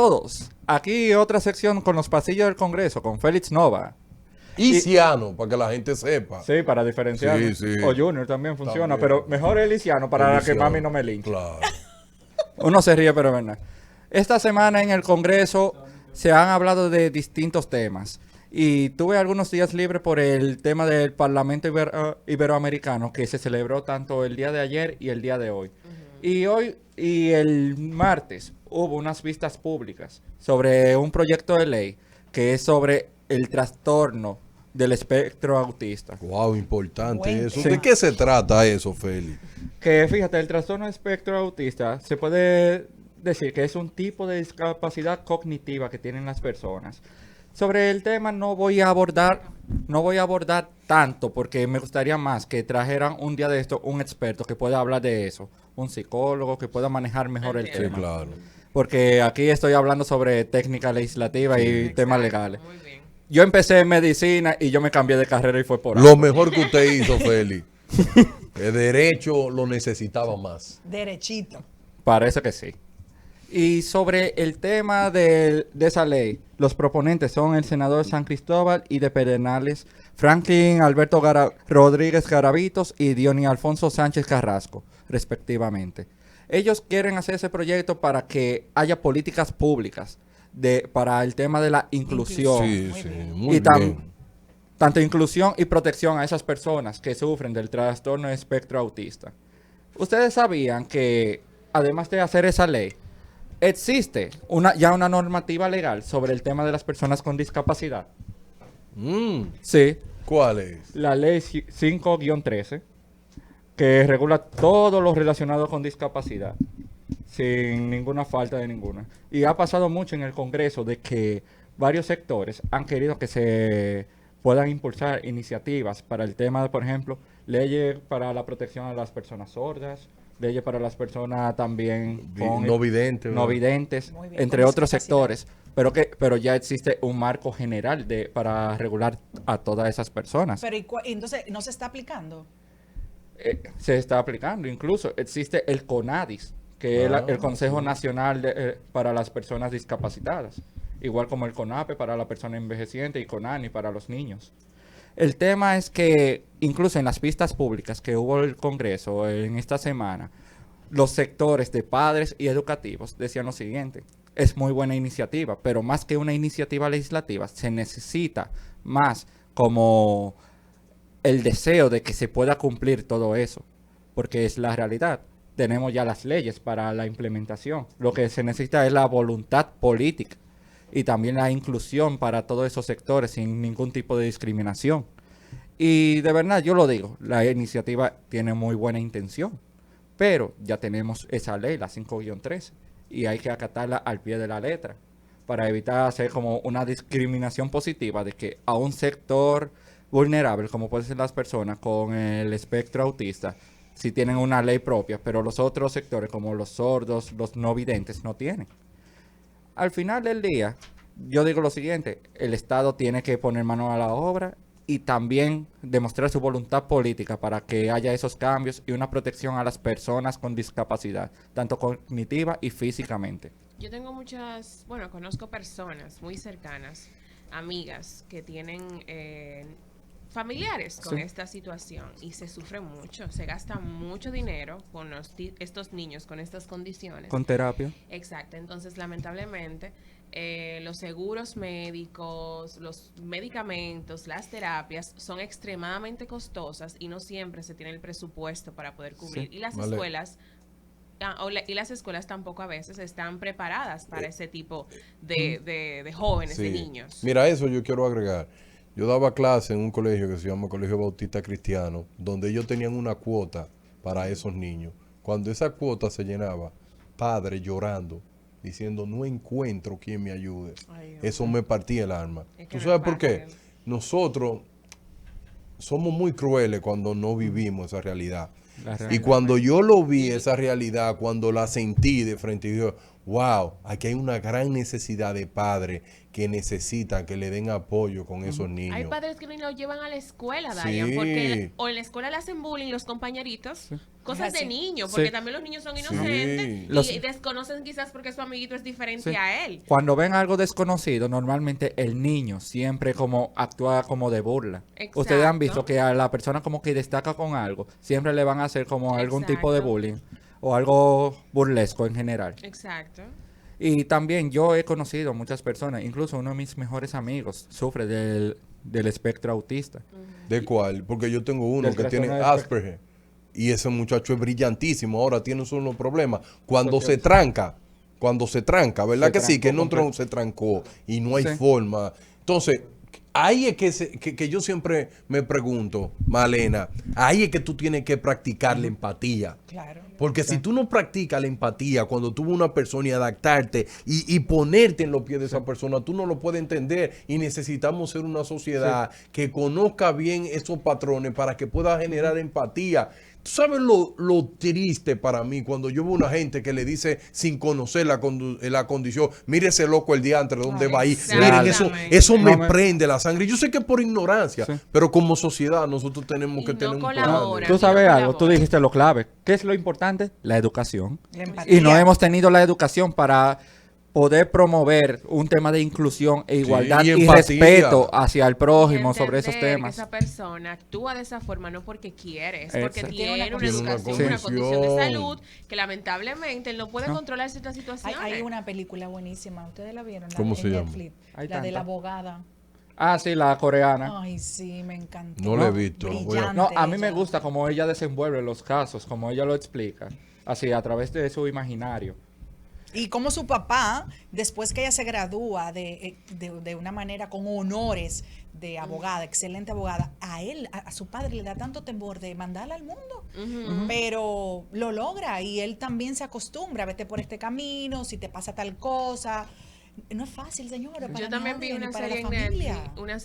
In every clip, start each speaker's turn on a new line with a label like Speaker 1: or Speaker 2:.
Speaker 1: todos. Aquí otra sección con los pasillos del Congreso, con Félix Nova.
Speaker 2: Y Ciano, para que la gente sepa.
Speaker 1: Sí, para diferenciar.
Speaker 2: Sí, sí.
Speaker 1: O Junior también funciona,
Speaker 2: También.
Speaker 1: pero mejor el Liciano para que mami no me linche.
Speaker 2: Claro.
Speaker 1: Uno se ríe, pero es verdad. Esta semana en el Congreso se han hablado de distintos temas. Y tuve algunos días libres por el tema del Parlamento Iberoamericano, que se celebró tanto el día de ayer y el día de hoy. Y hoy y el martes hubo unas vistas públicas sobre un proyecto de ley que es sobre el trastorno del espectro autista.
Speaker 2: Wow, importante
Speaker 3: Buen
Speaker 2: eso.
Speaker 1: tema.
Speaker 2: ¿De qué se trata eso, Félix?
Speaker 1: Que fíjate, el trastorno del espectro autista se puede decir que es un tipo de discapacidad cognitiva que tienen las personas. Sobre el tema no voy a abordar tanto porque me gustaría más que trajeran un día de esto un experto que pueda hablar de eso, un psicólogo que pueda manejar mejor el
Speaker 2: Sí,
Speaker 1: tema.
Speaker 2: claro.
Speaker 1: Porque aquí estoy hablando sobre técnica legislativa y temas legales.
Speaker 4: Muy bien.
Speaker 1: Yo empecé en medicina y yo me cambié de carrera y fue por ahí.
Speaker 2: Lo mejor que usted hizo, Félix. El derecho lo necesitaba más.
Speaker 3: Derechito.
Speaker 1: Parece que sí. Y sobre el tema de esa ley, los proponentes son el senador San Cristóbal y de Pedernales, Franklin Alberto Rodríguez Garavitos y Dionis Alfonso Sánchez Carrasco, respectivamente. Ellos quieren hacer ese proyecto para que haya políticas públicas para el tema de la inclusión.
Speaker 2: Sí,
Speaker 3: Muy
Speaker 2: sí,
Speaker 3: bien.
Speaker 2: muy
Speaker 1: Y
Speaker 2: bien.
Speaker 1: tanto inclusión y protección a esas personas que sufren del trastorno de espectro autista. Ustedes sabían que, además de hacer esa ley, existe ya una normativa legal sobre el tema de las personas con discapacidad. Sí,
Speaker 2: ¿Cuál es?
Speaker 1: la ley 5-13, que regula todo lo relacionado con discapacidad, sin ninguna falta de ninguna. Y ha pasado mucho en el Congreso de que varios sectores han querido que se puedan impulsar iniciativas para el tema de, por ejemplo, leyes para la protección a las personas sordas, leyes para las personas también
Speaker 2: No vidente,
Speaker 1: no
Speaker 2: ¿verdad?
Speaker 1: videntes,
Speaker 3: Muy bien,
Speaker 1: entre
Speaker 3: con
Speaker 1: otros
Speaker 3: discapacidad.
Speaker 1: sectores, pero ya existe un marco general para regular a todas esas personas.
Speaker 3: Pero entonces no se está aplicando.
Speaker 1: Se está aplicando, incluso existe el CONADIS, que es el Consejo Nacional para las Personas Discapacitadas, igual como el CONAPE para la persona envejeciente y CONANI para los niños. El tema es que incluso en las vistas públicas que hubo el Congreso en esta semana, los sectores de padres y educativos decían lo siguiente: es muy buena iniciativa, pero más que una iniciativa legislativa, se necesita más como el deseo de que se pueda cumplir todo eso, porque es la realidad. Tenemos ya las leyes para la implementación. Lo que se necesita es la voluntad política y también la inclusión para todos esos sectores sin ningún tipo de discriminación. Y de verdad, yo lo digo, la iniciativa tiene muy buena intención, pero ya tenemos esa ley, la 5-13, y hay que acatarla al pie de la letra para evitar hacer como una discriminación positiva de que a un sector vulnerable, como pueden ser las personas con el espectro autista, sí tienen una ley propia, pero los otros sectores, como los sordos, los no videntes, no tienen. Al final del día, yo digo lo siguiente: el Estado tiene que poner mano a la obra y también demostrar su voluntad política para que haya esos cambios y una protección a las personas con discapacidad, tanto cognitiva y físicamente.
Speaker 4: Yo tengo conozco personas muy cercanas, amigas, que tienen familiares con
Speaker 1: Sí.
Speaker 4: esta situación y se sufre mucho, se gasta mucho dinero con estos niños con estas condiciones.
Speaker 1: Con terapia.
Speaker 4: Exacto, entonces lamentablemente los seguros médicos, los medicamentos, las terapias son extremadamente costosas y no siempre se tiene el presupuesto para poder cubrir.
Speaker 1: Sí.
Speaker 4: Y las
Speaker 2: Vale.
Speaker 4: escuelas y las escuelas tampoco a veces están preparadas para ese tipo de jóvenes, de
Speaker 2: Sí.
Speaker 4: niños.
Speaker 2: Mira, eso yo quiero agregar. Yo daba clase en un colegio que se llama Colegio Bautista Cristiano, donde ellos tenían una cuota para esos niños. Cuando esa cuota se llenaba, padres llorando, diciendo, no encuentro quien me ayude.
Speaker 4: Ay, Dios
Speaker 2: Eso me partía el alma.
Speaker 4: Es que
Speaker 2: ¿Tú
Speaker 4: no
Speaker 2: sabes
Speaker 4: es
Speaker 2: por qué?
Speaker 4: fácil.
Speaker 2: Nosotros somos muy crueles cuando no vivimos esa realidad.
Speaker 1: La
Speaker 2: Y
Speaker 1: realidad.
Speaker 2: cuando yo lo vi, esa realidad, cuando la sentí de frente, y dije, wow, aquí hay una gran necesidad de padres que necesitan que le den apoyo con esos niños.
Speaker 4: Hay padres que ni lo llevan a la escuela,
Speaker 2: Sí.
Speaker 4: Dayan, porque o en la escuela le hacen bullying los compañeritos, cosas
Speaker 3: Es así.
Speaker 4: de niños, porque
Speaker 1: Sí.
Speaker 4: también los niños son
Speaker 2: Sí.
Speaker 4: inocentes
Speaker 1: Los-
Speaker 4: y desconocen quizás porque su amiguito es diferente
Speaker 1: Sí.
Speaker 4: a él.
Speaker 1: Cuando ven algo desconocido, normalmente el niño siempre como actúa como de burla.
Speaker 4: Exacto.
Speaker 1: Ustedes han visto que a la persona como que destaca con algo, siempre le van a hacer como algún tipo de
Speaker 4: Exacto.
Speaker 1: bullying o algo burlesco en general.
Speaker 4: Exacto.
Speaker 1: Y también yo he conocido muchas personas, incluso uno de mis mejores amigos sufre del espectro autista.
Speaker 2: ¿De cuál? Porque yo tengo uno
Speaker 1: Del
Speaker 2: que tiene
Speaker 1: trastorno de
Speaker 2: Asperger y ese muchacho es brillantísimo. Ahora tiene un solo problema. Cuando
Speaker 1: Social.
Speaker 2: se tranca, ¿verdad
Speaker 1: Se
Speaker 2: que sí? Que
Speaker 1: trancó
Speaker 2: no
Speaker 1: completo.
Speaker 2: se trancó y no hay
Speaker 1: Sí.
Speaker 2: forma. Entonces, ahí es que yo siempre me pregunto, Malena, ahí es que tú tienes que practicar la empatía.
Speaker 3: Claro.
Speaker 2: Porque si tú no practicas la empatía cuando tú ves una persona y adaptarte y ponerte en los pies de esa persona, tú no lo puedes entender y necesitamos ser una sociedad que conozca bien esos patrones para que pueda generar empatía. ¿Tú sabes lo triste para mí cuando yo veo una gente que le dice sin conocer la condición, mire ese loco el diantre, ¿dónde va ahí? Miren,
Speaker 4: Exactamente.
Speaker 2: eso me
Speaker 1: No me-
Speaker 2: prende la sangre. Yo sé que es por ignorancia,
Speaker 1: Sí.
Speaker 2: pero como sociedad nosotros tenemos
Speaker 4: Y
Speaker 2: que
Speaker 4: no
Speaker 2: tener un
Speaker 4: colabora.
Speaker 2: plan.
Speaker 1: Tú
Speaker 4: no
Speaker 1: sabes algo, tú
Speaker 4: colabora.
Speaker 1: dijiste lo clave. ¿Qué es lo importante? La educación.
Speaker 3: La empatía.
Speaker 1: Y no hemos tenido la educación para poder promover un tema de inclusión e igualdad
Speaker 2: y
Speaker 1: y,
Speaker 2: empatía.
Speaker 1: respeto hacia el prójimo
Speaker 4: Y
Speaker 1: sobre esos
Speaker 4: entender
Speaker 1: temas.
Speaker 4: que esa persona actúa de esa forma no porque quiere, es porque
Speaker 1: Exacto.
Speaker 4: tiene una
Speaker 3: Tiene
Speaker 2: una
Speaker 4: educación, una condición de
Speaker 2: condición.
Speaker 4: salud que lamentablemente él no puede
Speaker 1: No.
Speaker 4: controlar ciertas
Speaker 3: Hay,
Speaker 4: situaciones.
Speaker 3: hay una película buenísima, ¿ustedes la vieron? La
Speaker 2: ¿Cómo
Speaker 3: de-
Speaker 2: se
Speaker 3: en
Speaker 2: llama?
Speaker 3: Netflix,
Speaker 1: Hay
Speaker 3: la de la
Speaker 1: tanta.
Speaker 3: abogada.
Speaker 1: Ah, sí, la coreana.
Speaker 3: Ay, sí, me encantó.
Speaker 2: No la he visto.
Speaker 3: Brillante.
Speaker 1: No, a mí me
Speaker 3: ella.
Speaker 1: gusta cómo ella desenvuelve los casos, como ella lo explica, así a través de su imaginario.
Speaker 3: Y como su papá, después que ella se gradúa de una manera con honores de abogada, excelente abogada, a él, a su padre le da tanto temor de mandarla al mundo, pero lo logra y él también se acostumbra, vete por este camino, si te pasa tal cosa. No es fácil, señora, para
Speaker 4: Yo también
Speaker 3: nadie,
Speaker 4: vi
Speaker 3: ni
Speaker 4: una
Speaker 3: para
Speaker 4: serie
Speaker 3: la
Speaker 4: en
Speaker 3: familia.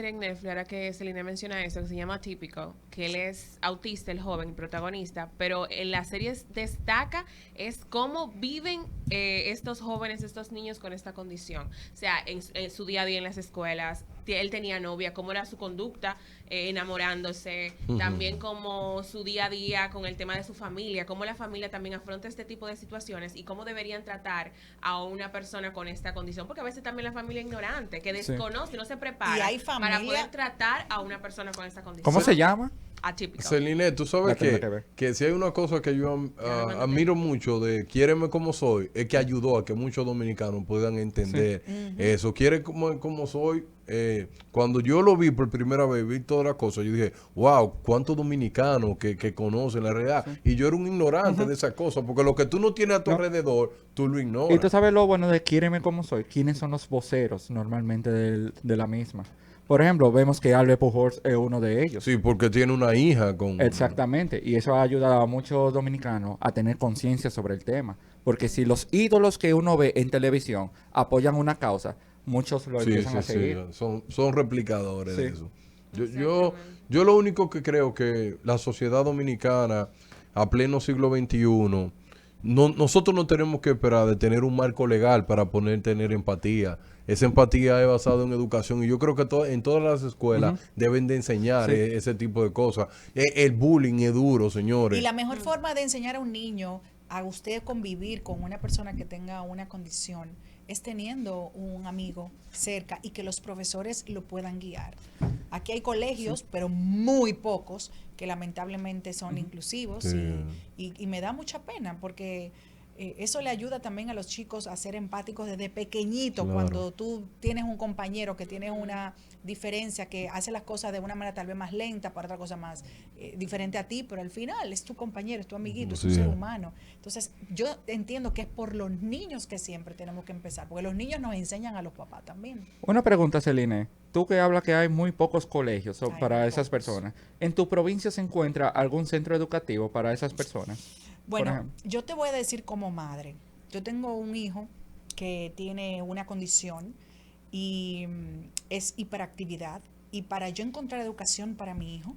Speaker 4: Netflix, ahora que Celina menciona eso, que se llama Típico, que él es autista, el joven protagonista, pero en la serie destaca es cómo viven estos jóvenes, estos niños con esta condición. O sea, en su día a día en las escuelas, él tenía novia, cómo era su conducta enamorándose, también como su día a día con el tema de su familia, cómo la familia también afronta este tipo de situaciones y cómo deberían tratar a una persona con esta condición, porque a veces también la familia es ignorante, que
Speaker 1: Sí.
Speaker 4: desconoce, no se prepara
Speaker 3: Y hay
Speaker 4: para
Speaker 3: familia-
Speaker 4: poder tratar a una persona con esta condición.
Speaker 1: ¿Cómo se llama?
Speaker 4: Atípico.
Speaker 2: Celine, tú
Speaker 1: La
Speaker 2: sabes
Speaker 1: tendré que ver.
Speaker 2: que si hay una cosa que yo
Speaker 4: mándate.
Speaker 2: admiro mucho de Quiéreme como soy, es que ayudó a que muchos dominicanos puedan entender eso. Quiere como soy. Cuando yo lo vi por primera vez, vi todas las cosas, yo dije, wow, cuántos dominicanos que conocen la realidad. Y yo era un ignorante de esas cosas, porque lo que tú no tienes a tu
Speaker 1: No.
Speaker 2: alrededor, tú lo ignoras.
Speaker 1: Y tú sabes lo bueno de Quiéreme como soy. ¿Quiénes son los voceros normalmente de la misma? Por ejemplo, vemos que Albert Pujols es uno de ellos.
Speaker 2: Sí, porque tiene una hija con...
Speaker 1: Exactamente, y eso ha ayudado a muchos dominicanos a tener conciencia sobre el tema, porque si los ídolos que uno ve en televisión apoyan una causa, muchos lo
Speaker 2: Sí,
Speaker 1: empiezan a
Speaker 2: sí,
Speaker 1: seguir.
Speaker 2: son replicadores de
Speaker 1: Sí.
Speaker 2: eso. Yo lo único que creo que la sociedad dominicana a pleno siglo XXI, nosotros no tenemos que esperar de tener un marco legal para tener empatía. Esa empatía es basada en educación y yo creo que en todas las escuelas deben de enseñar
Speaker 1: Sí.
Speaker 2: ese tipo de cosas. El bullying es duro, señores.
Speaker 3: Y la mejor forma de enseñar a un niño a usted convivir con una persona que tenga una condición es teniendo un amigo cerca y que los profesores lo puedan guiar. Aquí hay colegios, pero muy pocos, que lamentablemente son inclusivos
Speaker 2: Sí.
Speaker 3: y me da mucha pena porque eso le ayuda también a los chicos a ser empáticos desde pequeñito.
Speaker 2: Claro.
Speaker 3: Cuando tú tienes un compañero que tiene una diferencia, que hace las cosas de una manera tal vez más lenta, para otra cosa más diferente a ti, pero al final es tu compañero, es tu amiguito, es un
Speaker 2: Sí.
Speaker 3: ser humano. Entonces, yo entiendo que es por los niños que siempre tenemos que empezar, porque los niños nos enseñan a los papás también.
Speaker 1: Una pregunta, Celine. Tú que hablas que hay muy pocos colegios
Speaker 3: Hay
Speaker 1: para
Speaker 3: muy
Speaker 1: esas
Speaker 3: pocos.
Speaker 1: personas. ¿En tu provincia se encuentra algún centro educativo para esas personas?
Speaker 3: Bueno,
Speaker 1: ejemplo.
Speaker 3: yo te voy a decir como madre. Yo tengo un hijo que tiene una condición y es hiperactividad. Y para yo encontrar educación para mi hijo,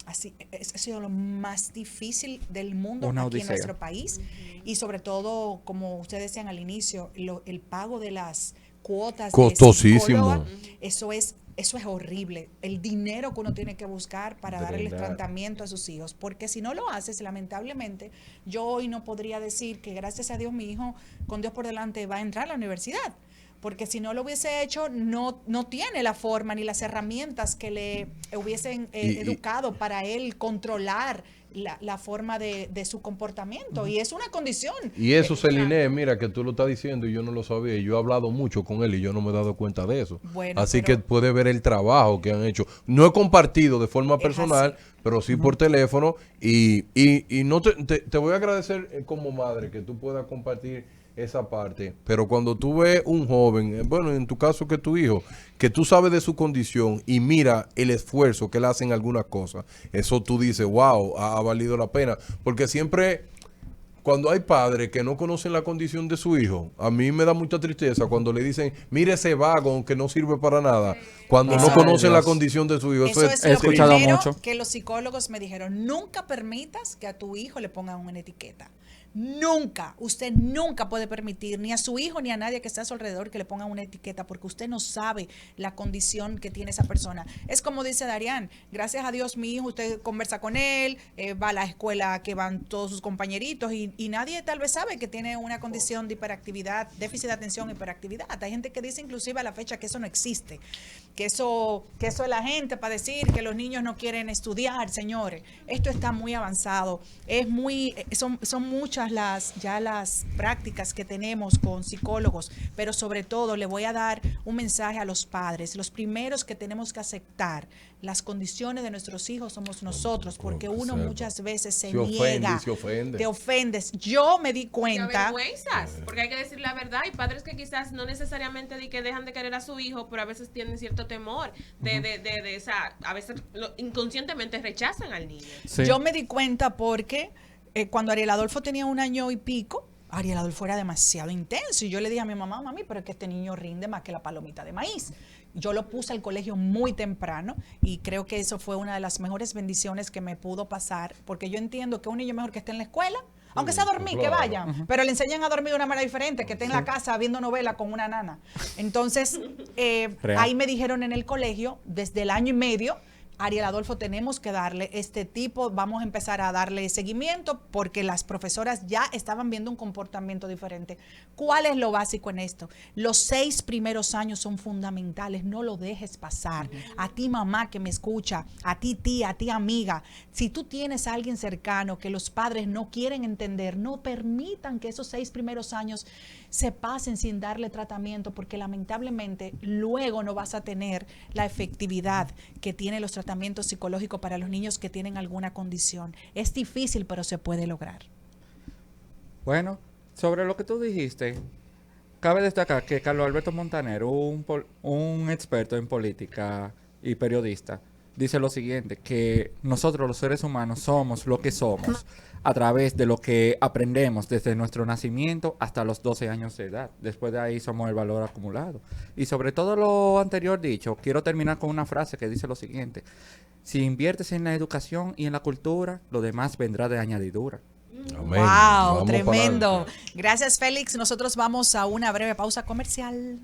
Speaker 3: Así, ha sido lo más difícil del mundo
Speaker 1: Una
Speaker 3: aquí
Speaker 1: odisea.
Speaker 3: en nuestro país. Y sobre todo, como ustedes decían al inicio, el pago de las cuotas de
Speaker 2: Costosísimo.
Speaker 3: psicóloga, eso es horrible. El dinero que uno tiene que buscar para darle el
Speaker 2: Drenar.
Speaker 3: tratamiento a sus hijos. Porque si no lo haces, lamentablemente, yo hoy no podría decir que gracias a Dios mi hijo, con Dios por delante, va a entrar a la universidad. Porque si no lo hubiese hecho, no tiene la forma ni las herramientas que le hubiesen educado para él controlar la forma de su comportamiento. Y es una condición.
Speaker 2: Y eso, Celine, mira que tú lo estás diciendo y yo no lo sabía. Y yo he hablado mucho con él y yo no me he dado cuenta de eso.
Speaker 3: Bueno,
Speaker 2: así
Speaker 3: pero-
Speaker 2: que puede ver el trabajo que han hecho. No he compartido de forma
Speaker 3: Es
Speaker 2: personal,
Speaker 3: así.
Speaker 2: pero sí por teléfono. Y no te voy a agradecer como madre que tú puedas compartir esa parte. Pero cuando tú ves un joven, bueno, en tu caso que tu hijo, que tú sabes de su condición y mira el esfuerzo que él hace en algunas cosas, eso tú dices, wow, ha valido la pena. Porque siempre, cuando hay padres que no conocen la condición de su hijo, a mí me da mucha tristeza cuando le dicen, mire ese vago que no sirve para nada, cuando
Speaker 3: Eso-
Speaker 2: no conocen la
Speaker 1: Dios.
Speaker 2: condición de su hijo.
Speaker 3: Eso es
Speaker 1: he
Speaker 3: lo
Speaker 1: escuchado
Speaker 3: primero
Speaker 1: mucho.
Speaker 3: que los psicólogos me dijeron. Nunca permitas que a tu hijo le pongan una etiqueta. Nunca, usted nunca puede permitir ni a su hijo ni a nadie que esté a su alrededor que le pongan una etiqueta porque usted no sabe la condición que tiene esa persona. Es como dice Darían, gracias a Dios mi hijo, usted conversa con él, va a la escuela que van todos sus compañeritos y nadie tal vez sabe que tiene una condición de hiperactividad, déficit de atención, hiperactividad. Hay gente que dice inclusive a la fecha que eso no existe, que eso es la gente para decir que los niños no quieren estudiar, señores. Esto está muy avanzado, son muchas las prácticas que tenemos con psicólogos, pero sobre todo le voy a dar un mensaje a los padres. Los primeros que tenemos que aceptar las condiciones de nuestros hijos somos nosotros, porque uno
Speaker 2: Observa.
Speaker 3: muchas veces se
Speaker 2: Se ofende,
Speaker 3: niega,
Speaker 2: se ofende.
Speaker 3: te ofendes. Yo me di
Speaker 4: Te
Speaker 3: cuenta.
Speaker 4: avergüenzas, porque hay que decir la verdad. Hay padres que quizás no necesariamente que dejan de querer a su hijo, pero a veces tienen cierto temor de esa, a veces inconscientemente rechazan al niño.
Speaker 1: Sí.
Speaker 3: Yo me di cuenta porque cuando Ariel Adolfo tenía 1 año y pico, Ariel Adolfo era demasiado intenso. Y yo le dije a mi mamá, mami, pero es que este niño rinde más que la palomita de maíz. Yo lo puse al colegio muy temprano y creo que eso fue una de las mejores bendiciones que me pudo pasar, porque yo entiendo que un niño es mejor que esté en la escuela, aunque sea a dormir, que
Speaker 2: claro.
Speaker 3: vayan, pero le enseñan a dormir de una manera diferente, que esté en la casa viendo novela con una nana. Entonces,
Speaker 1: Real.
Speaker 3: ahí me dijeron en el colegio, desde el 1 año y medio, Ariel Adolfo, tenemos que darle este tipo, vamos a empezar a darle seguimiento porque las profesoras ya estaban viendo un comportamiento diferente. ¿Cuál es lo básico en esto? Los 6 primeros años son fundamentales, no lo dejes pasar. A ti mamá que me escucha, a ti tía, a ti amiga, si tú tienes a alguien cercano que los padres no quieren entender, no permitan que esos 6 primeros años se pasen sin darle tratamiento, porque lamentablemente luego no vas a tener la efectividad que tienen los tratamientos psicológicos para los niños que tienen alguna condición. Es difícil, pero se puede lograr.
Speaker 1: Bueno, sobre lo que tú dijiste, cabe destacar que Carlos Alberto Montaner, un experto en política y periodista, dice lo siguiente, que nosotros los seres humanos somos lo que somos a través de lo que aprendemos desde nuestro nacimiento hasta los 12 años de edad. Después de ahí somos el valor acumulado. Y sobre todo lo anterior dicho, quiero terminar con una frase que dice lo siguiente: si inviertes en la educación y en la cultura, lo demás vendrá de añadidura.
Speaker 2: Amén.
Speaker 3: ¡Wow!
Speaker 2: Vamos
Speaker 3: Tremendo.
Speaker 2: pa'lante.
Speaker 3: Gracias, Félix. Nosotros vamos a una breve pausa comercial.